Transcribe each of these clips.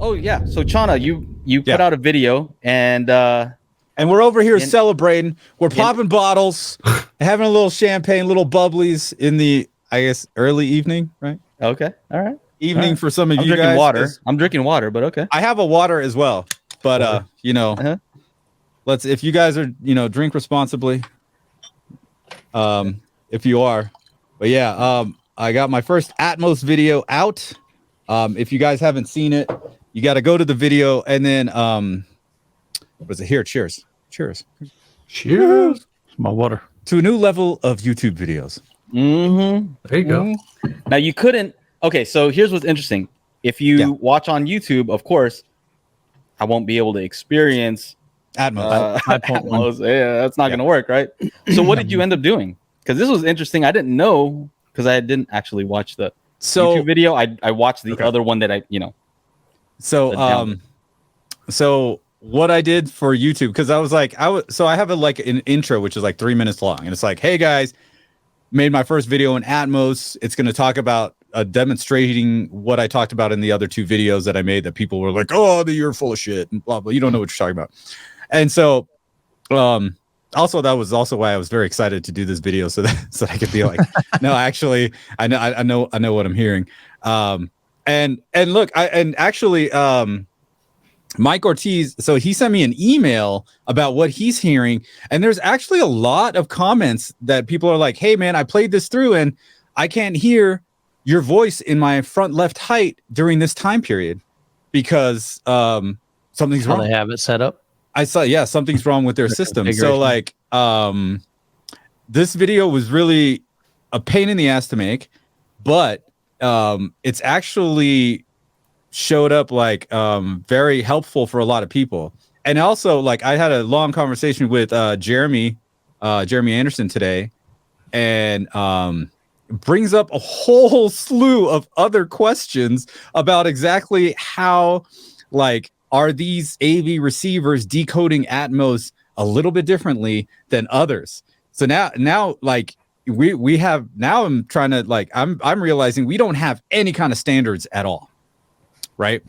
Oh yeah. So Chana, you put out a video and we're over here celebrating. We're popping bottles, having a little champagne, little bubblies in the, I guess, early evening, right? Okay. All right. Evening for some of you drinking guys. Water. I'm drinking water, but okay. I have a water as well, but let's, if you guys are, drink responsibly. If you are, but yeah, I got my first Atmos video out. If you guys haven't seen it, you got to go to the video and then, what is it here? Cheers. Cheers. Cheers. My water. To a new level of YouTube videos. There you go. Now you couldn't. Okay, so here's what's interesting. If you watch on YouTube, of course, I won't be able to experience Atmos. Atmos. Yeah, that's not going to work, right? So what did you end up doing? Because this was interesting. I didn't know because I didn't actually watch the YouTube video. I watched the other one that So what I did for YouTube, because I was like, I have an intro which is like 3 minutes long, and it's like, hey guys, made my first video in Atmos. It's going to talk about demonstrating what I talked about in the other 2 videos that I made that people were like, oh, you're full of shit and blah blah. You don't know what you're talking about. And so, also that was also why I was very excited to do this video so that I could be like, no, actually, I know what I'm hearing. And look, Mike Ortiz, so he sent me an email about what he's hearing, and there's actually a lot of comments that people are like, hey man, I played this through and I can't hear your voice in my front left height during this time period because something's wrong. They have it set up. I saw, something's wrong with their system. So like, this video was really a pain in the ass to make, but it's actually showed up like very helpful for a lot of people. And also, like, I had a long conversation with Jeremy Anderson today, and brings up a whole slew of other questions about exactly how, like, are these AV receivers decoding Atmos a little bit differently than others? So now like we have, now I'm trying to, like, I'm realizing we don't have any kind of standards at all, right?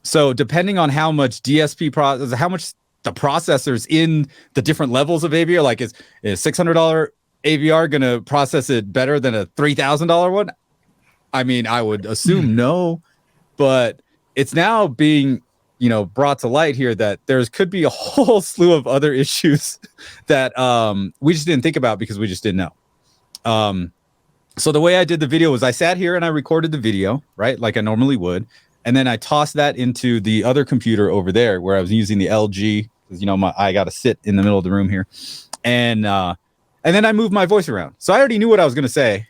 So depending on how much DSP process, how much the processors in the different levels of AVR, like is $600 AVR gonna process it better than a $3,000 one? I mean, I would assume no, but it's now being, brought to light here that there's could be a whole slew of other issues that we just didn't think about because we just didn't know. So the way I did the video was I sat here and I recorded the video, right, like I normally would, and then I tossed that into the other computer over there where I was using the LG, because I got to sit in the middle of the room here, and then I moved my voice around. So I already knew what I was going to say,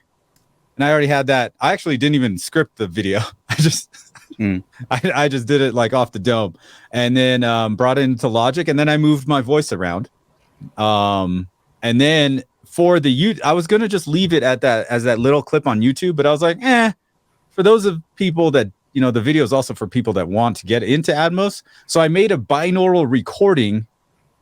and I already had that. I actually didn't even script the video. I just I just did it like off the dome, and then brought it into Logic, and then I moved my voice around. And then for the I was gonna just leave it at that as that little clip on YouTube, but I was like, for those of people that, the video is also for people that want to get into Atmos. So I made a binaural recording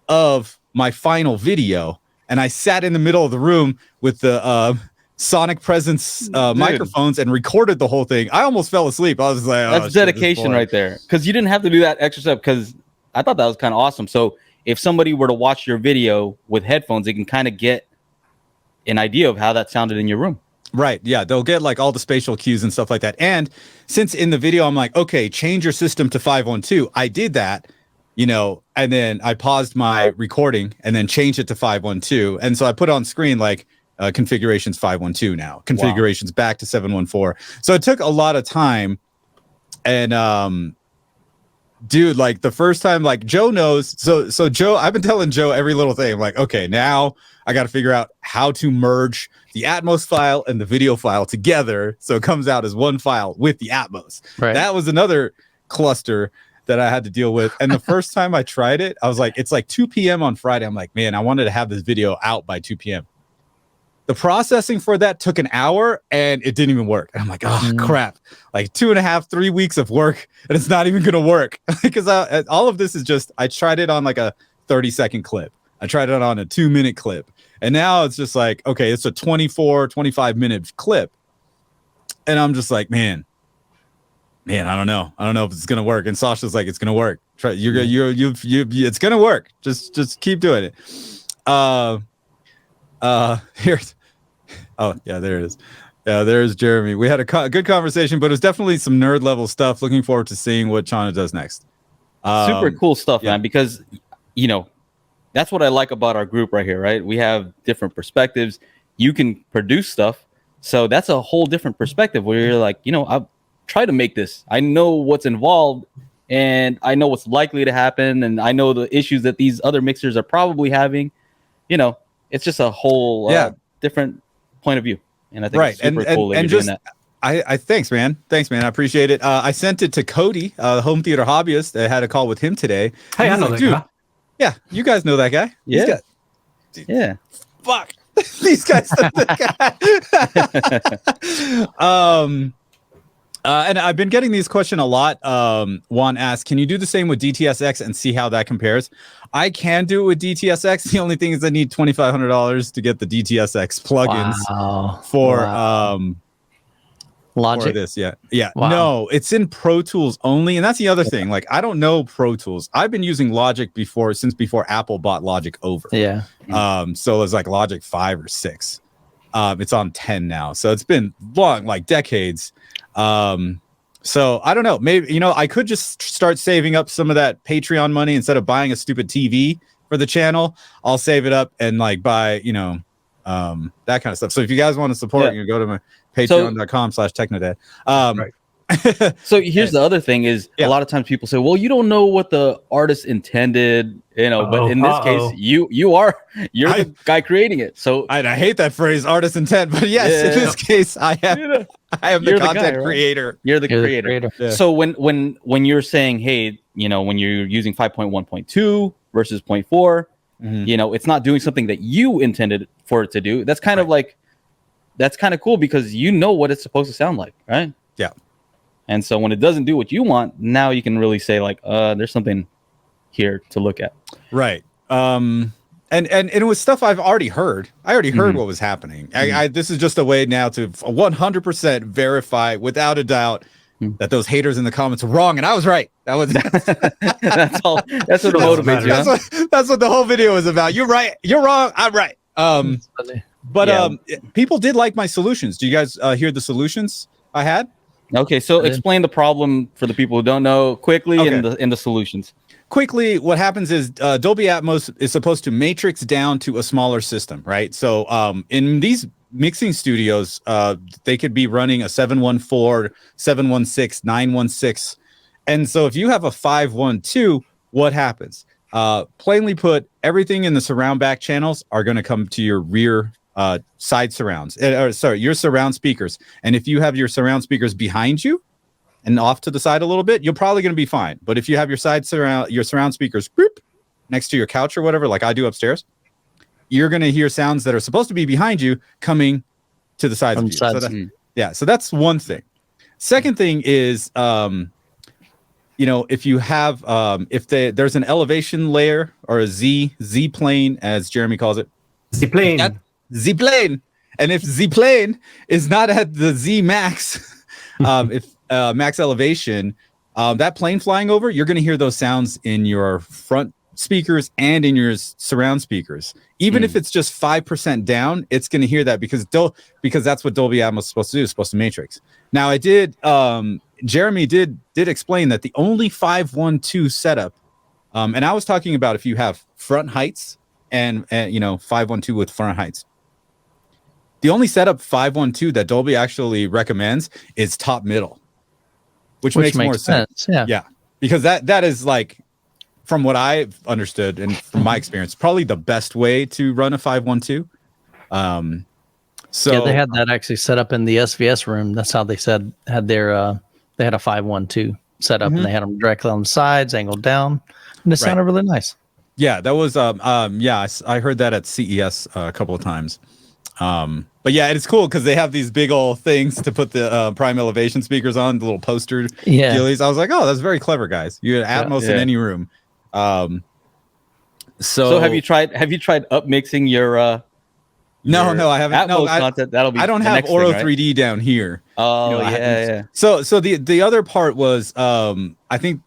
of my final video, and I sat in the middle of the room with the Sonic Presence microphones and recorded the whole thing. I almost fell asleep. I was like, that's dedication right there, because you didn't have to do that extra step, because I thought that was kind of awesome. So if somebody were to watch your video with headphones, they can kind of get an idea of how that sounded in your room. Right. Yeah. They'll get like all the spatial cues and stuff like that. And since in the video, I'm like, okay, change your system to 512. I did that, and then I paused my recording and then changed it to 512. And so I put on screen, like, configurations 512 now, configurations back to 714. So it took a lot of time. And dude, like the first time, like Joe knows. So Joe, I've been telling Joe every little thing. I'm like, okay, now I got to figure out how to merge the Atmos file and the video file together so it comes out as one file with the Atmos. Right. That was another cluster that I had to deal with. And the first time I tried it, I was like, it's like 2 p.m. on Friday. I'm like, man, I wanted to have this video out by 2 p.m. The processing for that took an hour and it didn't even work. And I'm like, oh crap, like 2.5, 3 weeks of work and it's not even going to work. Because all of this is just, I tried it on like a 30-second clip. I tried it on a 2-minute clip. And now it's just like, okay, it's a 24, 25-minute clip. And I'm just like, man, man, I don't know if it's gonna work. And Sasha's like, it's gonna work. Try, it's gonna work. Just keep doing it. Here's, oh yeah, there it is. Yeah, there's Jeremy. We had a good conversation, but it was definitely some nerd level stuff. Looking forward to seeing what Chana does next. Super cool stuff, man, because that's what I like about our group right here, right? We have different perspectives. You can produce stuff, so that's a whole different perspective where you're like, I've tried to make this. I know what's involved, and I know what's likely to happen, and I know the issues that these other mixers are probably having. It's just a whole different point of view. And I think it's super cool that you're doing that. I thanks, man. Thanks, man. I appreciate it. I sent it to Cody, the home theater hobbyist. I had a call with him today. Hey, I know that guy. Yeah, you guys know that guy. Yeah. Yeah. Fuck. These guys know that guy. And I've been getting these questions a lot. Juan asked, can you do the same with DTSX and see how that compares? I can do it with DTSX. The only thing is I need $2,500 to get the DTSX plugins for Logic. for this. Yeah. Wow. No, it's in Pro Tools only. And that's the other thing. Like, I don't know Pro Tools. I've been using Logic since before Apple bought Logic over. Yeah. So it's like Logic 5 or 6. It's on 10 now. So it's been long, like decades. So I don't know, maybe, I could just start saving up some of that Patreon money instead of buying a stupid TV for the channel. I'll save it up and like buy, that kind of stuff. So if you guys want to support, you go to my patreon.com/technodad. Right. So here's the other thing is a lot of times people say, well, you don't know what the artist intended, but in this case, you're the guy creating it. So I hate that phrase, artist intent, but yes, in this case, I am the content creator. You're the creator. Yeah. So when you're saying, hey, when you're using 5.1.2 versus 0.4, it's not doing something that you intended for it to do. That's kind of like, that's kind of cool because you know what it's supposed to sound like, right? Yeah. And so when it doesn't do what you want, now you can really say like, there's something here to look at. Right. And it was stuff I've already heard. I already heard what was happening. This is just a way now to 100% verify without a doubt that those haters in the comments were wrong and I was right. That was that's all. That's what motivates you. That's what the whole video is about. You're right. You're wrong. I'm right. But people did like my solutions. Do you guys hear the solutions I had? Okay, so explain the problem for the people who don't know quickly in the solutions. Quickly, what happens is Dolby Atmos is supposed to matrix down to a smaller system, right? So in these mixing studios, they could be running a 714, 716, 916. And so if you have a 512, what happens? Plainly put, everything in the surround back channels are going to come to your rear side surrounds, your surround speakers. And if you have your surround speakers behind you and off to the side a little bit, you're probably going to be fine. But if you have your surround speakers next to your couch or whatever, like I do upstairs, you're going to hear sounds that are supposed to be behind you coming to the sides of you. So that's one thing. Second thing is, if you have, there's an elevation layer or a Z plane, as Jeremy calls it. Z-plane. And if Z-plane is not at the Z max, if max elevation, that plane flying over, you're going to hear those sounds in your front speakers and in your surround speakers. Even if it's just 5% down, it's going to hear that because that's what Dolby Atmos is supposed to do. It's supposed to matrix. Now Jeremy did explain that the only 512 setup, and I was talking about if you have front heights and 512 with front heights. The only setup 512 that Dolby actually recommends is top middle, which makes more sense. Yeah, because that is like, from what I've understood and from my experience, probably the best way to run a 512. So they had that actually set up in the SVS room. That's how they had their they had a 512 set up, and they had them directly on the sides, angled down, and it sounded really nice. Yeah, that was I heard that at CES a couple of times. But yeah, it's cool because they have these big old things to put the prime elevation speakers on, the little poster dealies. I was like, oh, that's very clever, guys. You had Atmos in any room. So have you tried up mixing your No, I haven't. Atmos content. That'll be. I don't the have next Oro thing, right? 3D down here. Oh, yeah. So the other part was, I think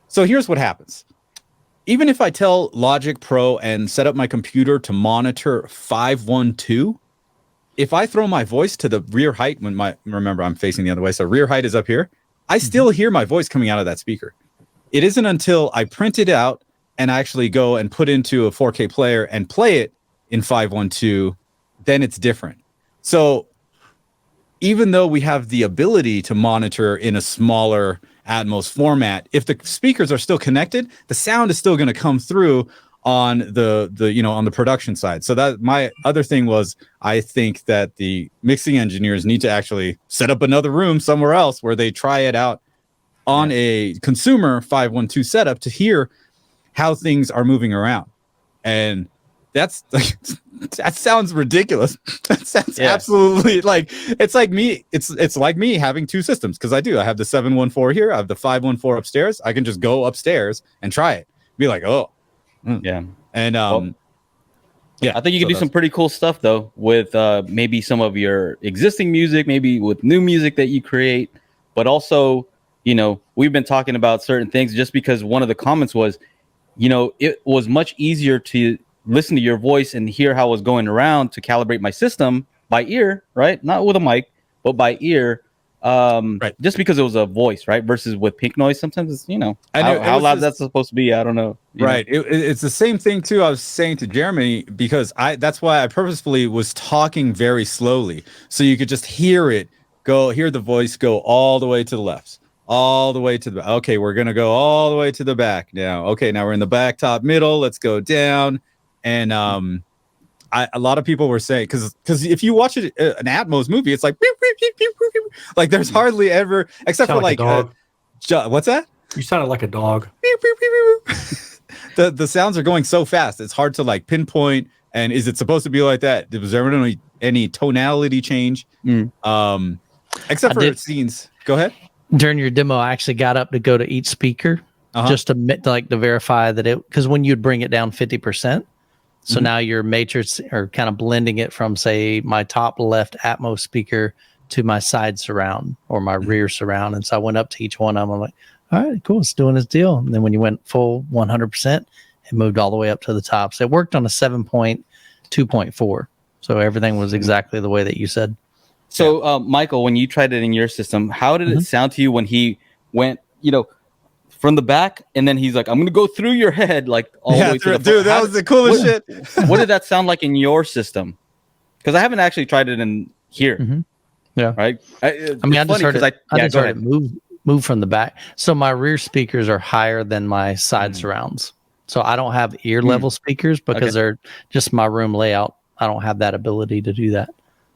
so here's what happens. Even if I tell Logic Pro and set up my computer to monitor 512, if I throw my voice to the rear height, remember I'm facing the other way, so rear height is up here, I still hear my voice coming out of that speaker. It isn't until I print it out and actually go and put into a 4K player and play it in 512, then it's different. So even though we have the ability to monitor in a smaller Atmos format, if the speakers are still connected, the sound is still going to come through on on the production side. So that my other thing was, I think that the mixing engineers need to actually set up another room somewhere else where they try it out on a consumer 512 setup to hear how things are moving around. And that sounds ridiculous. That sounds absolutely like it's like me having two systems, because I have the 714 here, I have the 514 upstairs. I can just go upstairs and try it, be like, yeah. And I think you can do some pretty cool stuff though with maybe some of your existing music, maybe with new music that you create, but also, we've been talking about certain things just because one of the comments was, it was much easier to listen to your voice and hear how it was going around to calibrate my system by ear, right? Not with a mic, but by ear. Right. Just because it was a voice, right? Versus with pink noise, sometimes it's, how loud that's supposed to be. I don't know. Right. It's the same thing too. I was saying to Jeremy, because that's why I purposefully was talking very slowly, so you could just hear the voice go all the way to the left, all the way to the back. Okay, we're gonna go all the way to the back now. Okay, now we're in the back, top, middle. Let's go down. And a lot of people were saying, because if you watch an Atmos movie, it's like beep, beep, beep, beep, beep, beep. Like there's hardly ever, except for like a dog. What's that? You sounded like a dog. Beep, beep, beep, beep. The sounds are going so fast, it's hard to like pinpoint. And is it supposed to be like that? Was there any tonality change? Except for scenes. Go ahead. During your demo, I actually got up to go to each speaker just to verify that because when you'd bring it down 50%. So now your matrix are kind of blending it from, say, my top left Atmos speaker to my side surround or my rear surround. And so I went up to each one of them. I'm like, all right, cool, it's doing its deal. And then when you went full 100%, it moved all the way up to the top. So it worked on a 7.2.4. So everything was exactly the way that you said. So, Michael, when you tried it in your system, how did it sound to you when he went, from the back, and then he's like, I'm gonna go through your head, like all the way to the front. Dude, that was the coolest shit. What did that sound like in your system? Because I haven't actually tried it in here. Yeah, right. I just heard it move from the back. So my rear speakers are higher than my side surrounds. So I don't have ear level speakers because they're just my room layout. I don't have that ability to do that.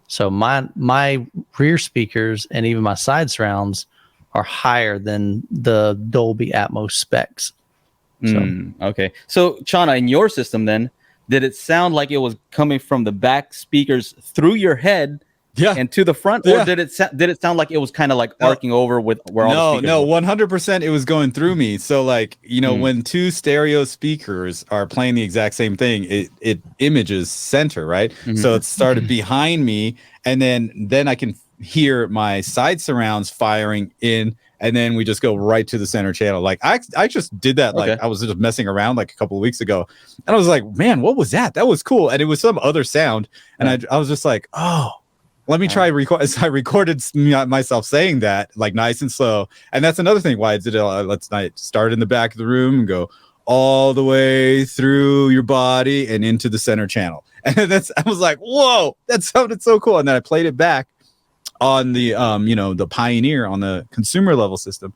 So my rear speakers and even my side surrounds are higher than the Dolby Atmos specs. Okay. So, Chana, in your system then, did it sound like it was coming from the back speakers through your head and to the front? Or did it sound like it was kind of like arcing over with where all the speakers were? 100% it was going through me. So like, when two stereo speakers are playing the exact same thing, it images center, right? So it started behind me, and then I can hear my side surrounds firing in, and then we just go right to the center channel. Like I just did that. Like I was just messing around like a couple of weeks ago, and I was like, man, what was that? That was cool. And it was some other sound. And I was just like, oh, let me try record. So I recorded myself saying that like nice and slow. And that's another thing why I did it. Let's not start in the back of the room and go all the way through your body and into the center channel. And I was like, whoa, that sounded so cool. And then I played it back on the the Pioneer on the consumer level system,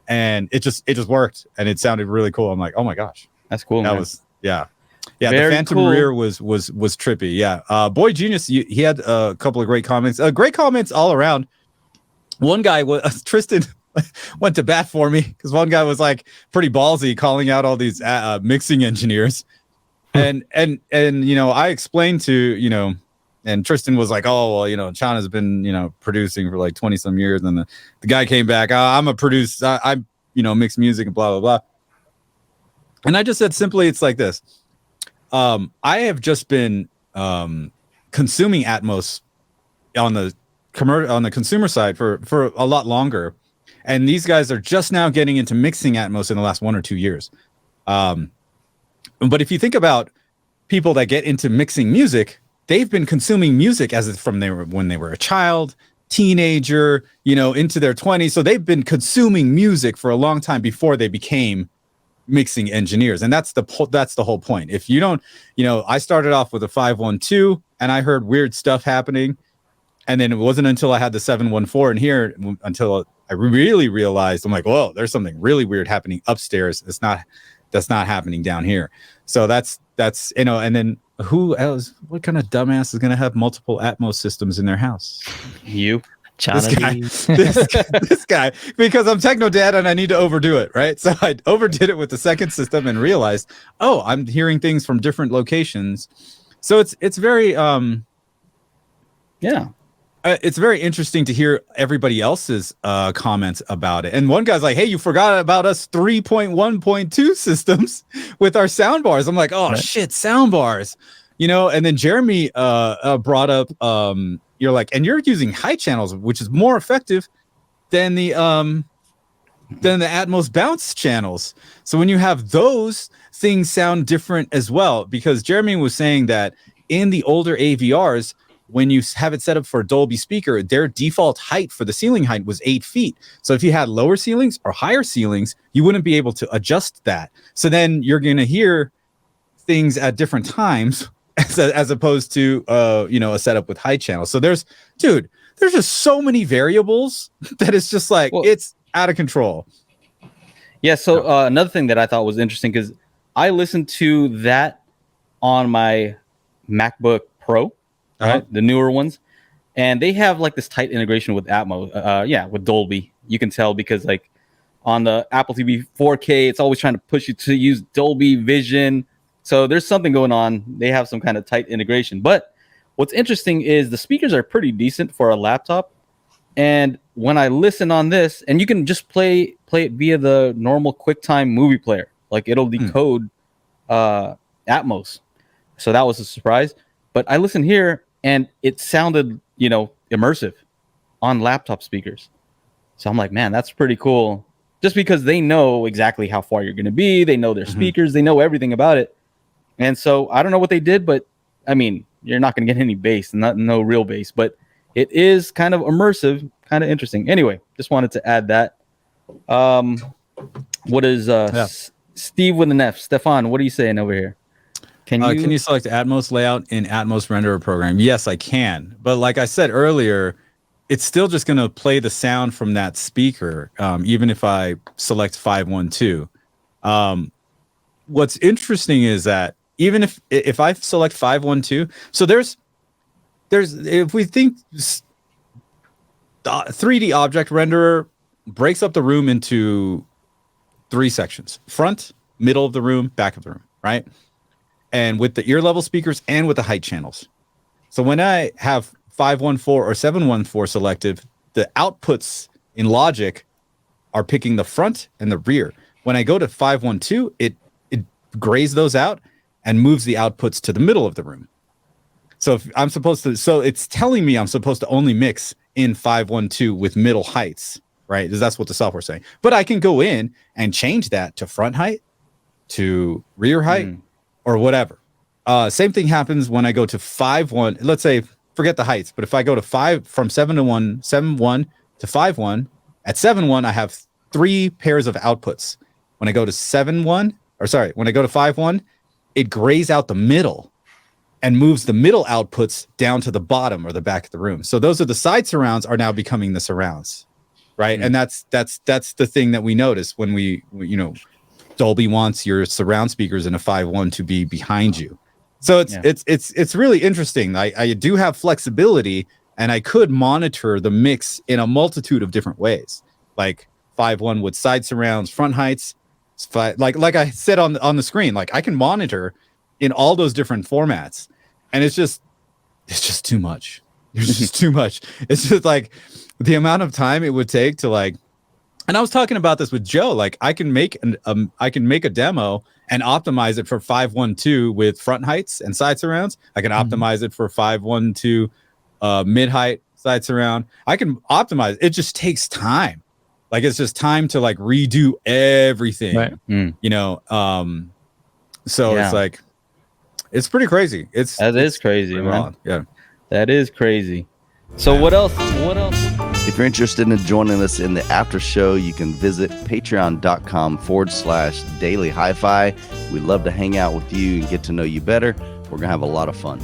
and it just worked, and it sounded really cool. I'm like, oh my gosh, that's cool. That was the Phantom Rear was trippy. Boy Genius, he had a couple of great comments all around. One guy was Tristan went to bat for me because one guy was like pretty ballsy calling out all these mixing engineers, and I explained to and Tristan was like, oh, well, Chana's been, producing for like 20 some years. And the guy came back, I'm a producer. I mix music and blah, blah, blah. And I just said simply, it's like this. I have just been consuming Atmos on the consumer side for a lot longer, and these guys are just now getting into mixing Atmos in the last 1 or 2 years. But if you think about people that get into mixing music, they've been consuming music when they were a child, teenager, into their 20s. So they've been consuming music for a long time before they became mixing engineers. And that's the whole point. If you don't, I started off with a 512 and I heard weird stuff happening. And then it wasn't until I had the 714 in here until I really realized, I'm like, whoa, there's something really weird happening upstairs. That's not happening down here. So that's and then who else? What kind of dumbass is going to have multiple Atmos systems in their house? You, this guy, because I'm techno dad and I need to overdo it, right? So I overdid it with the second system and realized, oh, I'm hearing things from different locations. So it's very it's very interesting to hear everybody else's comments about it. And one guy's like, hey, you forgot about us 3.1.2 systems with our sound bars. I'm like, oh, shit, sound bars. And then Jeremy brought up, you're like, and you're using high channels, which is more effective than the Atmos bounce channels. So when you have those, things sound different as well. Because Jeremy was saying that in the older AVRs, when you have it set up for a Dolby speaker, their default height for the ceiling height was 8 feet. So if you had lower ceilings or higher ceilings, you wouldn't be able to adjust that. So then you're going to hear things at different times as opposed to, a setup with high channels. So there's just so many variables that it's just like, it's out of control. Yeah. So another thing that I thought was interesting, because I listened to that on my MacBook Pro. Right, the newer ones, and they have like this tight integration with Atmos, with Dolby. You can tell because like on the Apple TV 4K, it's always trying to push you to use Dolby Vision. So there's something going on. They have some kind of tight integration. But what's interesting is the speakers are pretty decent for a laptop. And when I listen on this, and you can just play it via the normal QuickTime movie player, like it'll decode Atmos. So that was a surprise. But I listen here, and it sounded, immersive on laptop speakers. So I'm like, man, that's pretty cool. Just because they know exactly how far you're going to be. They know their speakers. They know everything about it. And so I don't know what they did, but I mean, you're not going to get any bass, no real bass. But it is kind of immersive, kind of interesting. Anyway, just wanted to add that. What is Steve with an F? Stefan, what are you saying over here? Can you select Atmos layout in Atmos renderer program? Yes, I can. But like I said earlier, it's still just going to play the sound from that speaker, even if I select 512. What's interesting is that even if I select 512, so there's if we think 3D object renderer breaks up the room into 3 sections: front, middle of the room, back of the room, right? And with the ear level speakers and with the height channels. So when I have 514 or 714 selected, the outputs in Logic are picking the front and the rear. When I go to 512, it grays those out and moves the outputs to the middle of the room. So if I'm supposed to, so it's telling me I'm supposed to only mix in 512 with middle heights, right? Because that's what the software's saying. But I can go in and change that to front height, to rear height, or whatever. Same thing happens when I go to 5.1. Let's say, forget the heights, but if I go to 5 from 7.1 to 5.1, at 7.1 I have 3 pairs of outputs. When I go to 7.1, when I go to 5.1, it grays out the middle and moves the middle outputs down to the bottom or the back of the room. So those are the side surrounds are now becoming the surrounds, right? And that's the thing that we notice when we Dolby wants your surround speakers in a 5.1 to be behind you. So it's really interesting. I do have flexibility, and I could monitor the mix in a multitude of different ways, like 5.1 with side surrounds, front heights. Like I said on the screen, like I can monitor in all those different formats, and it's just too much. It's just too much. It's just like the amount of time it would take to like And I was talking about this with Joe. Like I can make a demo and optimize it for 512 with front heights and side surrounds. I can optimize it for 512 mid height side surround. I can optimize. It just takes time. Like it's just time to like redo everything. Right. You know. So it's like it's pretty crazy. It's crazy, man. wild. Yeah. That is crazy. So what else? If you're interested in joining us in the after show, you can visit patreon.com/Daily HiFi. We'd love to hang out with you and get to know you better. We're going to have a lot of fun.